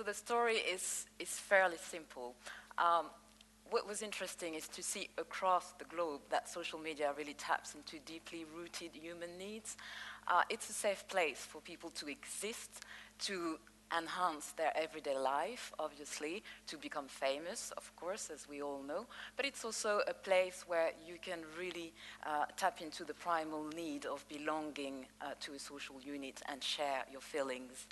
So the story is fairly simple. What was interesting is to see across the globe that social media really taps into deeply rooted human needs. It's a safe place for people to exist, to enhance their everyday life, obviously, to become famous, of course, as we all know, but it's also a place where you can really tap into the primal need of belonging to a social unit and share your feelings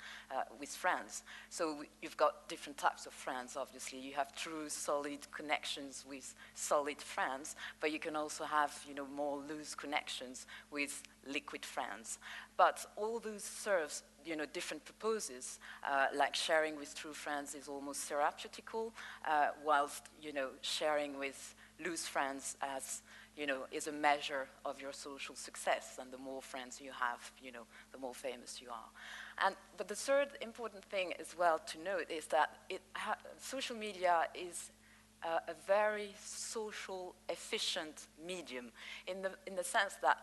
with friends. So you've got different types of friends, obviously. You have true, solid connections with solid friends, but you can also have, more loose connections with liquid friends. But all those serves different purposes, like sharing with true friends is almost therapeutical, whilst, sharing with loose friends as, is a measure of your social success, and the more friends you have, the more famous you are. But the third important thing as well to note is that social media is a very social, efficient medium in the sense that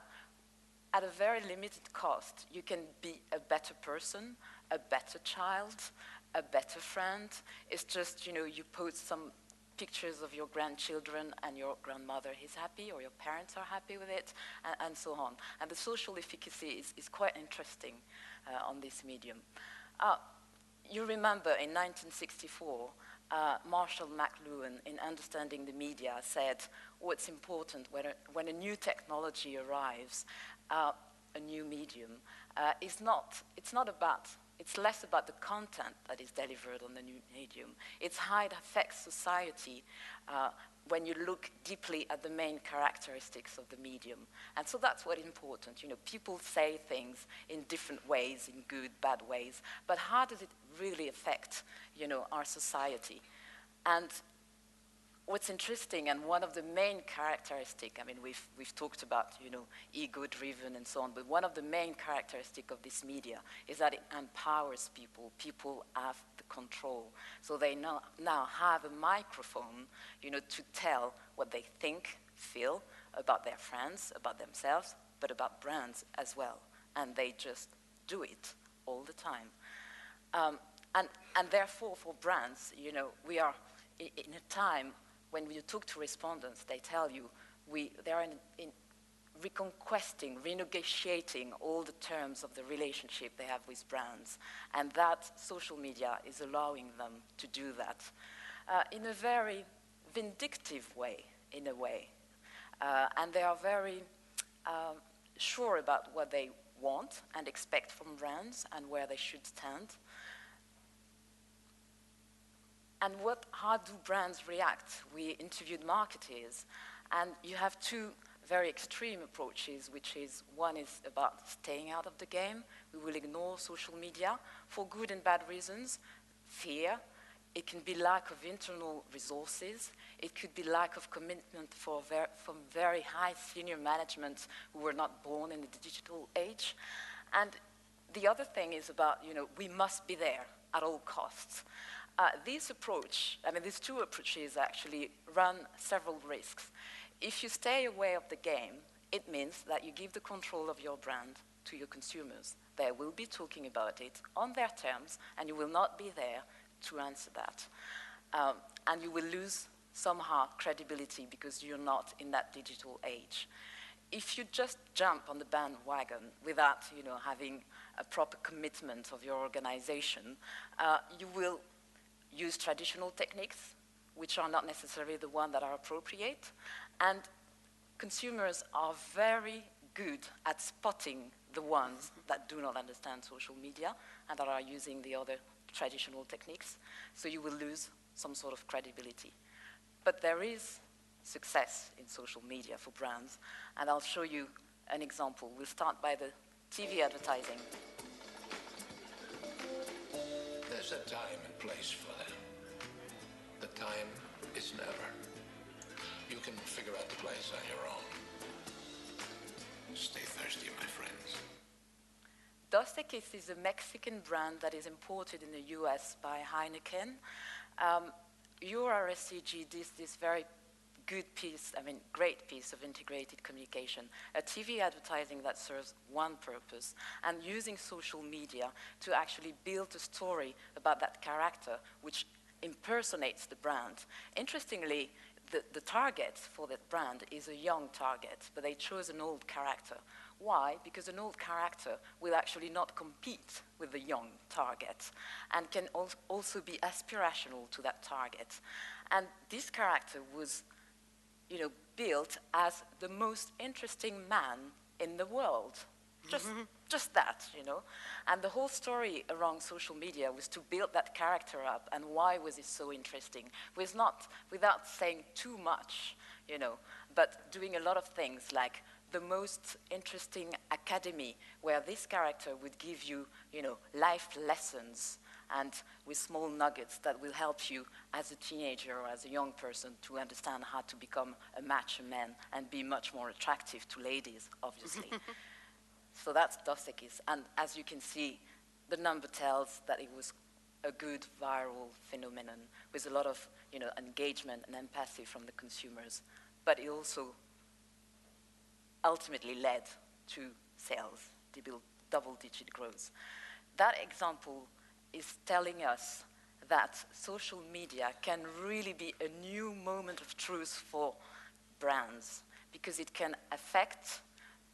at a very limited cost, you can be a better person, a better child, a better friend. It's just, you post some pictures of your grandchildren and your grandmother is happy or your parents are happy with it, and so on. And the social efficacy is quite interesting on this medium. You remember in 1964, Marshall McLuhan, in Understanding the Media, said what's important when a new technology arrives, a new medium, it's less about the content that is delivered on the new medium. It's how it affects society when you look deeply at the main characteristics of the medium. And so that's what's important. People say things in different ways, in good, bad ways, but how does it really affect, our society? And what's interesting, and one of the main characteristics, we've talked about, ego-driven and so on, but one of the main characteristics of this media is that it empowers people. People have the control. So they now have a microphone, to tell what they think, feel about their friends, about themselves, but about brands as well. And they just do it all the time. And therefore, for brands, we are in a time when you talk to respondents, they tell you they are in reconquesting, renegotiating all the terms of the relationship they have with brands. And that social media is allowing them to do that in a very vindictive way, in a way. And they are very sure about what they want and expect from brands and where they should stand. And how do brands react? We interviewed marketers, and you have two very extreme approaches, which is, one is about staying out of the game. We will ignore social media for good and bad reasons. Fear. It can be lack of internal resources. It could be lack of commitment from very high senior management who were not born in the digital age. And the other thing is about, we must be there at all costs. These two approaches actually run several risks. If you stay away of the game, it means that you give the control of your brand to your consumers. They will be talking about it on their terms, and you will not be there to answer that. And you will lose somehow credibility because you're not in that digital age. If you just jump on the bandwagon without, having a proper commitment of your organization, you will use traditional techniques, which are not necessarily the ones that are appropriate. And consumers are very good at spotting the ones that do not understand social media and that are using the other traditional techniques. So you will lose some sort of credibility. But there is success in social media for brands, and I'll show you an example. We'll start by the TV advertising. There's a time and place for them. The time is never. You can figure out the place on your own. Stay thirsty, my friends. Dos Equis is a Mexican brand that is imported in the US by Heineken. URSCG did this very great piece of integrated communication, a TV advertising that serves one purpose, and using social media to actually build a story about that character which impersonates the brand. Interestingly, the target for that brand is a young target, but they chose an old character. Why? Because an old character will actually not compete with the young target and can also be aspirational to that target. And this character was, built as the most interesting man in the world. Just that, And the whole story around social media was to build that character up. And why was it so interesting? Was not without saying too much, but doing a lot of things like the most interesting academy where this character would give you, life lessons and with small nuggets that will help you as a teenager or as a young person to understand how to become a mature man and be much more attractive to ladies, obviously. So that's Dos Equis. And as you can see, the number tells that it was a good viral phenomenon with a lot of, engagement and empathy from the consumers. But it also ultimately led to sales, double-digit growth. That example is telling us that social media can really be a new moment of truth for brands because it can affect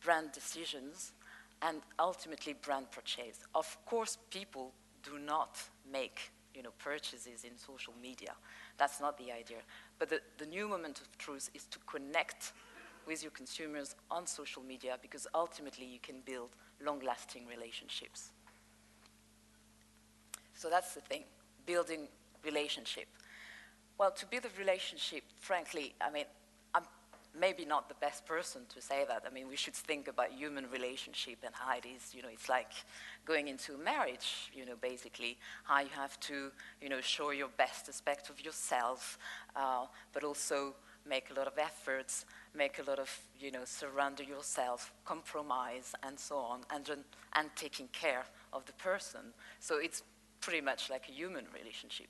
brand decisions and ultimately brand purchase. Of course, people do not make purchases in social media. That's not the idea. But the new moment of truth is to connect with your consumers on social media because ultimately you can build long-lasting relationships. So that's the thing, building relationship. Well, to build a relationship, frankly, I'm maybe not the best person to say that. We should think about human relationship and how it is, it's like going into marriage, basically, how you have to, show your best aspect of yourself, but also make a lot of efforts, make a lot of, surrender yourself, compromise, and so on, and taking care of the person. So it's pretty much like a human relationship.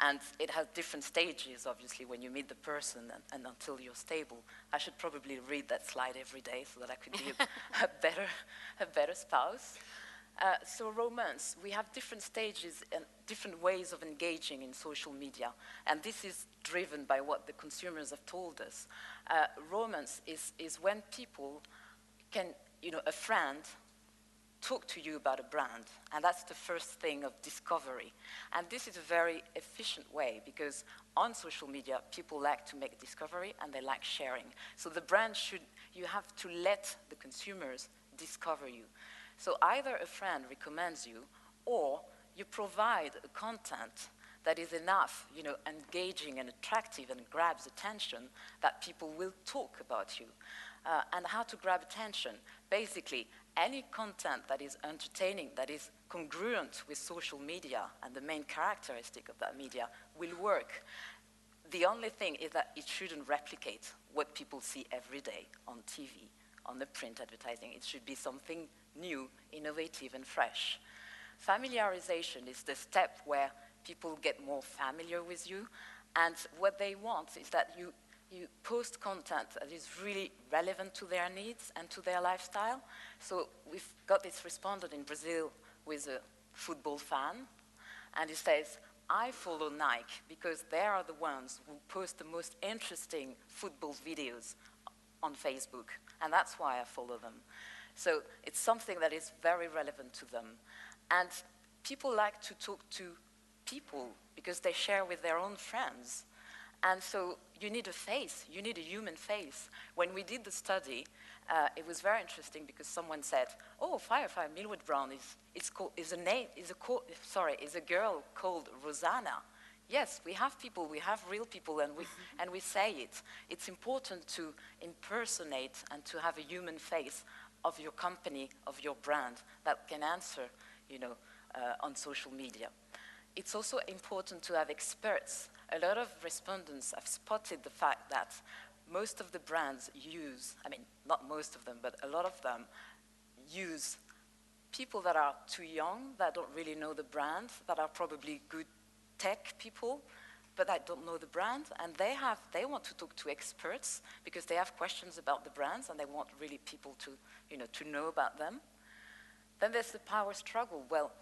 And it has different stages, obviously, when you meet the person and until you're stable. I should probably read that slide every day so that I could be a better spouse. So romance, we have different stages and different ways of engaging in social media. And this is driven by what the consumers have told us. Romance is when people can, a friend, talk to you about a brand, and that's the first thing of discovery. And this is a very efficient way because on social media, people like to make discovery and they like sharing. So the brand you have to let the consumers discover you. So either a friend recommends you or you provide a content that is enough, engaging and attractive and grabs attention that people will talk about you. And how to grab attention? Basically, any content that is entertaining, that is congruent with social media and the main characteristic of that media will work. The only thing is that it shouldn't replicate what people see every day on TV, on the print advertising. It should be something new, innovative, and fresh. Familiarization is the step where people get more familiar with you, and what they want is that you post content that is really relevant to their needs and to their lifestyle. So we've got this respondent in Brazil with a football fan, and he says, I follow Nike because they are the ones who post the most interesting football videos on Facebook, and that's why I follow them. So it's something that is very relevant to them. And people like to talk to people because they share with their own friends. And so you need a face, you need a human face. When we did the study, it was very interesting because someone said, oh, Firefly Millward Brown is a girl called Rosanna. Yes, we have people, we have real people, and we say it. It's important to impersonate and to have a human face of your company, of your brand, that can answer, on social media. It's also important to have experts. A lot of respondents have spotted the fact that most of the brands use, not most of them, but a lot of them use people that are too young, that don't really know the brand, that are probably good tech people, but I don't know the brand, and they want to talk to experts because they have questions about the brands and they want really people to, to know about them. Then there's the power struggle. Well,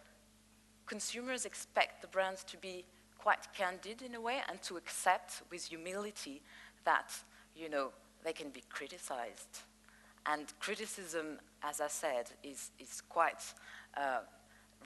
consumers expect the brands to be quite candid in a way and to accept with humility that, they can be criticized. And criticism, as I said, is quite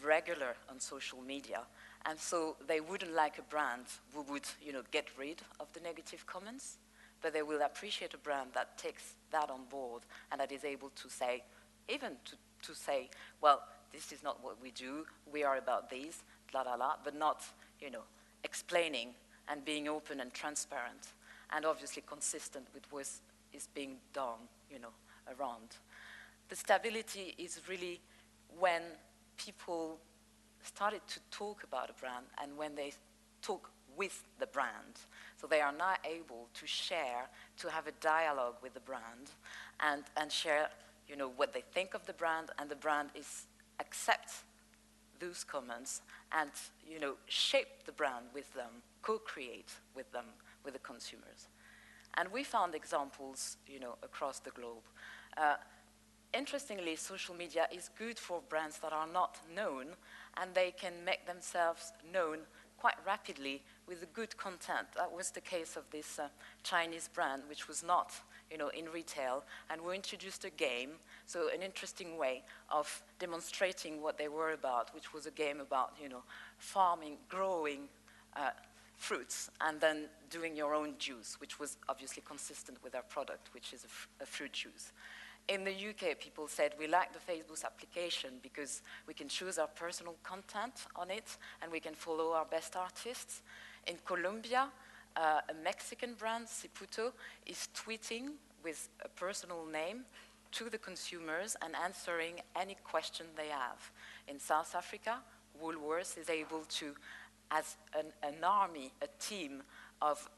regular on social media. And so they wouldn't like a brand who would, get rid of the negative comments, but they will appreciate a brand that takes that on board and that is able to say, even to say, well, this is not what we do, we are about this, la la la, but not, explaining and being open and transparent, and obviously consistent with what is being done, around. The stability is really when people started to talk about a brand and when they talk with the brand. So they are now able to share, to have a dialogue with the brand and share, what they think of the brand, and the brand accepts those comments and, shape the brand with them, co-create with them, with the consumers. And we found examples, across the globe. Interestingly, social media is good for brands that are not known, and they can make themselves known quite rapidly with the good content. That was the case of this Chinese brand, which was not, in retail, and we introduced a game, so an interesting way of demonstrating what they were about, which was a game about, farming, growing fruits, and then doing your own juice, which was obviously consistent with our product, which is a fruit juice. In the UK, people said, we like the Facebook application because we can choose our personal content on it and we can follow our best artists. In Colombia, a Mexican brand, Ciputo, is tweeting with a personal name to the consumers and answering any question they have. In South Africa, Woolworths is able to, as an army, a team of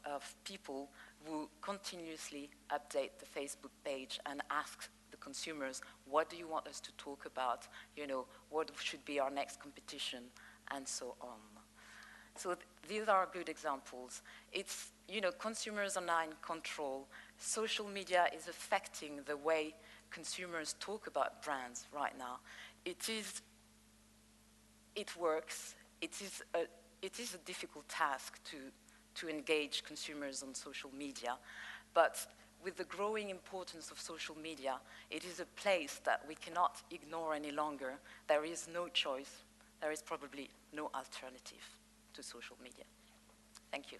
people who continuously update the Facebook page and ask the consumers, what do you want us to talk about? What should be our next competition, and so on. So these are good examples. It's, consumers are now in control. Social media is affecting the way consumers talk about brands right now. It works. It is a difficult task to engage consumers on social media, but with the growing importance of social media, it is a place that we cannot ignore any longer. There is no choice. There is probably no alternative to social media. Thank you.